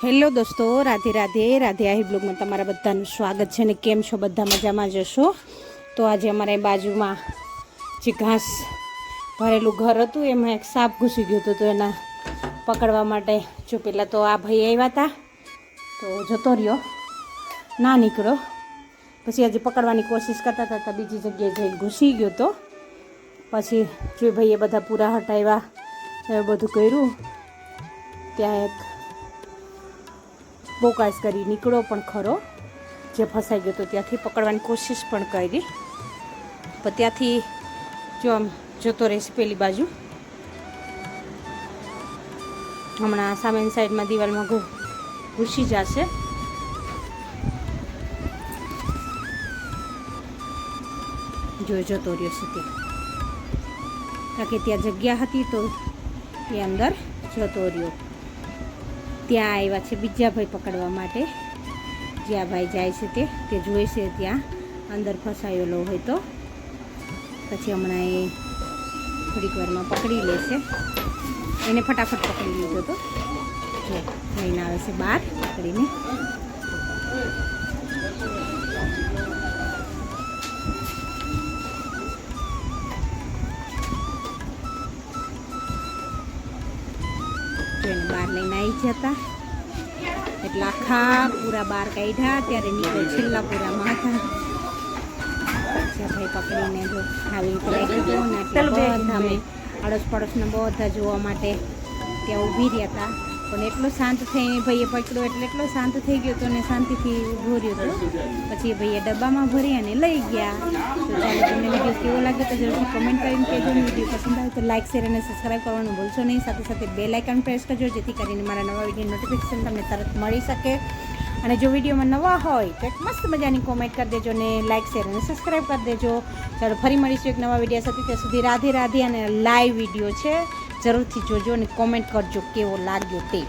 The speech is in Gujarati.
હેલો દોસ્તો, રાધે રાધે. રાધે આહી બ્લોગમાં તમારા બધાનું સ્વાગત છે. ને કેમ છો? બધા મજામાં જશો. તો આજે અમારે બાજુમાં જે ઘાસ ભરેલું ઘર હતું એમાં એક સાપ ઘૂસી ગયું હતું, તો એના પકડવા માટે જો પહેલાં તો આ ભાઈ આવ્યા હતા તો જતો રહ્યો, ના નીકળ્યો. પછી આજે પકડવાની કોશિશ કરતા હતા, બીજી જગ્યાએ જઈને ઘૂસી ગયો તો પછી જો ભાઈએ બધા પૂરા હટાવ્યા, એવું બધું કર્યું. ત્યાં એક બોકાસ કરી નીકળો પણ ખરો, જે ફસાઈ ગયો તો ત્યાંથી પકડવાની કોશિશ પણ કરી, પણ ત્યાંથી જો આમ જતો રહેશે પેલી બાજુ. હમણાં સામેની સાઈડમાં દિવાલમાં ઘૂસી જશે. જો જતો રહ્યો છે ત્યાં, કારણ કે ત્યાં જગ્યા હતી તો એ અંદર જતો રહ્યો. ત્યાં આવ્યા છે બીજા ભાઈ પકડવા માટે. જ્યાં ભાઈ જાય છે તે જોઈશે ત્યાં અંદર ફસાયેલો હોય તો પછી હમણાં એ થોડીક વારમાં પકડી લેશે. એને ફટાફટ પકડી લીધો તો જો લઈને આવે છે બહાર પકડીને. એને બહાર લઈને આવી જતા એટલે આખા પૂરા બહાર કાઢ્યા. ત્યારે નીકળે છેલ્લા પૂરામાં હતા. ભાઈ પકડીને જો આવી રીતે ગયો ને એટલે બધા અમે અડોશ પડોશના બધા જોવા માટે ત્યાં ઊભી રહ્યા હતા. પણ એટલો શાંત થઈને ભાઈએ પકડ્યો એટલે એટલો શાંત થઈ ગયો હતો ને શાંતિથી ઊભો રહ્યો હતો. પછી એ ભાઈએ ડબ્બામાં ભરી અને લઈ ગયા. તો ચાલો, તમને વિડીયો કેવો લાગ્યો તો જરૂરથી કમેન્ટ કરીને કહેજો. વિડીયો પસંદ આવે તો લાઇક, શેર અને સબસ્ક્રાઈબ કરવાનું ભૂલશો નહીં. સાથે સાથે બેલ આઇકન પ્રેસ કરજો, જેથી કરીને મારા નવા વિડીયો નોટિફિકેશન તમને તરત મળી શકે. અને જો વિડીયોમાં નવા હોય તો એક મસ્ત મજાની કોમેન્ટ કરી દેજો ને લાઇક, શેર અને સબસ્ક્રાઈબ કરી દેજો. ચાલો, ફરી મળીશું એક નવા વિડીયો સાથે. ત્યાં સુધી રાધે રાધે. અને લાઈવ વિડીયો છે, જરૂરથી જોજો અને કોમેન્ટ કરજો કેવો લાગ્યો તે.